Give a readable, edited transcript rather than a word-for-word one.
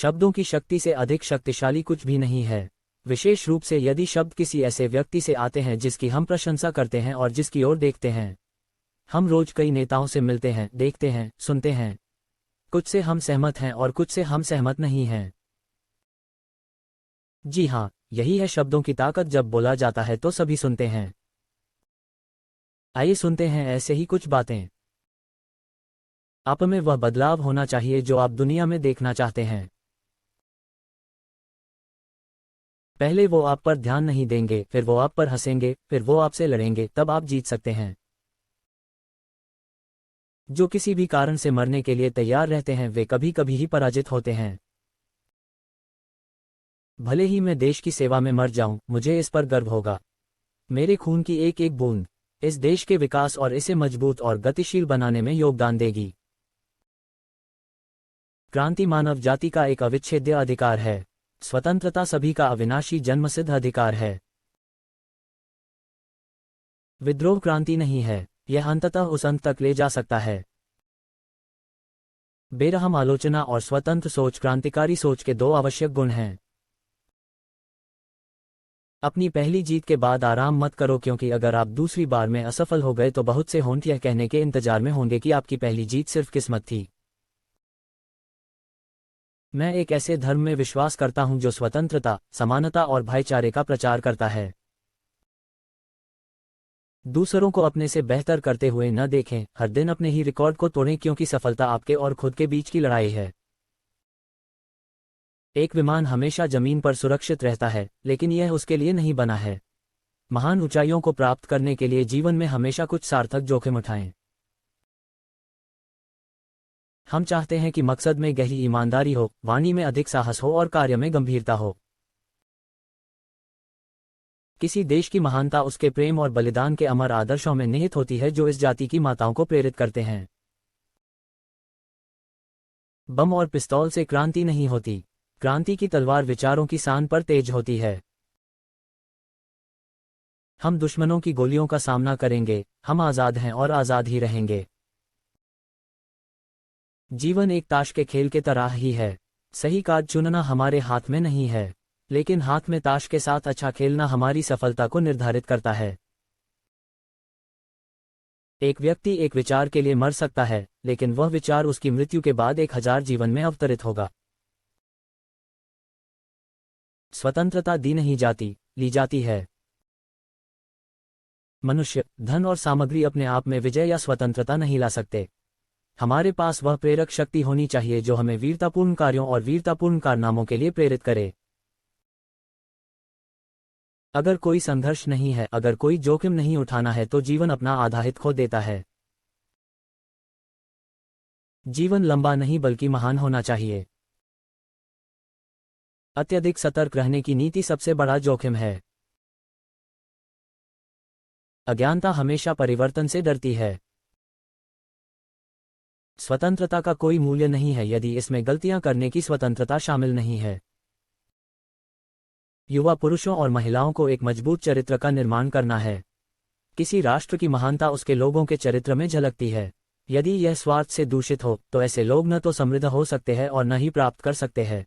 शब्दों की शक्ति से अधिक शक्तिशाली कुछ भी नहीं है, विशेष रूप से यदि शब्द किसी ऐसे व्यक्ति से आते हैं जिसकी हम प्रशंसा करते हैं और जिसकी ओर देखते हैं। हम रोज कई नेताओं से मिलते हैं, देखते हैं, सुनते हैं। कुछ से हम सहमत हैं और कुछ से हम सहमत नहीं हैं। जी हाँ, यही है शब्दों की ताकत। जब बोला जाता है तो सभी सुनते हैं। आइए सुनते हैं ऐसे ही कुछ बातें। आप में वह बदलाव होना चाहिए जो आप दुनिया में देखना चाहते हैं। पहले वो आप पर ध्यान नहीं देंगे, फिर वो आप पर हंसेंगे, फिर वो आपसे लड़ेंगे, तब आप जीत सकते हैं। जो किसी भी कारण से मरने के लिए तैयार रहते हैं वे कभी कभी ही पराजित होते हैं। भले ही मैं देश की सेवा में मर जाऊं, मुझे इस पर गर्व होगा। मेरे खून की एक एक बूंद इस देश के विकास और इसे मजबूत और गतिशील बनाने में योगदान देगी। क्रांति मानव जाति का एक अविच्छेद्य अधिकार है। स्वतंत्रता सभी का अविनाशी जन्मसिद्ध अधिकार है। विद्रोह क्रांति नहीं है, यह अंततः उस अंत तक ले जा सकता है। बेरहम आलोचना और स्वतंत्र सोच क्रांतिकारी सोच के दो आवश्यक गुण हैं। अपनी पहली जीत के बाद आराम मत करो, क्योंकि अगर आप दूसरी बार में असफल हो गए तो बहुत से होंठ यह कहने के इंतजार में होंगे कि आपकी पहली जीत सिर्फ किस्मत थी। मैं एक ऐसे धर्म में विश्वास करता हूं जो स्वतंत्रता, समानता और भाईचारे का प्रचार करता है। दूसरों को अपने से बेहतर करते हुए न देखें, हर दिन अपने ही रिकॉर्ड को तोड़ें, क्योंकि सफलता आपके और खुद के बीच की लड़ाई है। एक विमान हमेशा जमीन पर सुरक्षित रहता है, लेकिन यह उसके लिए नहीं बना है। महान ऊंचाइयों को प्राप्त करने के लिए जीवन में हमेशा कुछ सार्थक जोखिम उठाएं। हम चाहते हैं कि मकसद में गहरी ईमानदारी हो, वाणी में अधिक साहस हो और कार्य में गंभीरता हो। किसी देश की महानता उसके प्रेम और बलिदान के अमर आदर्शों में निहित होती है जो इस जाति की माताओं को प्रेरित करते हैं। बम और पिस्तौल से क्रांति नहीं होती, क्रांति की तलवार विचारों की सान पर तेज होती है। हम दुश्मनों की गोलियों का सामना करेंगे, हम आजाद हैं और आजाद ही रहेंगे। जीवन एक ताश के खेल के तरह ही है। सही कार्ड चुनना हमारे हाथ में नहीं है, लेकिन हाथ में ताश के साथ अच्छा खेलना हमारी सफलता को निर्धारित करता है। एक व्यक्ति एक विचार के लिए मर सकता है, लेकिन वह विचार उसकी मृत्यु के बाद 1000 जीवन में अवतरित होगा। स्वतंत्रता दी नहीं जाती, ली जाती है। मनुष्य, धन और सामग्री अपने आप में विजय या स्वतंत्रता नहीं ला सकते। हमारे पास वह प्रेरक शक्ति होनी चाहिए जो हमें वीरतापूर्ण कार्यों और वीरतापूर्ण कारनामों के लिए प्रेरित करे। अगर कोई संघर्ष नहीं है, अगर कोई जोखिम नहीं उठाना है, तो जीवन अपना आधा हित खो देता है। जीवन लंबा नहीं बल्कि महान होना चाहिए। अत्यधिक सतर्क रहने की नीति सबसे बड़ा जोखिम है। अज्ञानता हमेशा परिवर्तन से डरती है। स्वतंत्रता का कोई मूल्य नहीं है यदि इसमें गलतियां करने की स्वतंत्रता शामिल नहीं है। युवा पुरुषों और महिलाओं को एक मजबूत चरित्र का निर्माण करना है। किसी राष्ट्र की महानता उसके लोगों के चरित्र में झलकती है। यदि यह स्वार्थ से दूषित हो, तो ऐसे लोग न तो समृद्ध हो सकते हैं और न ही प्राप्त कर सकते हैं।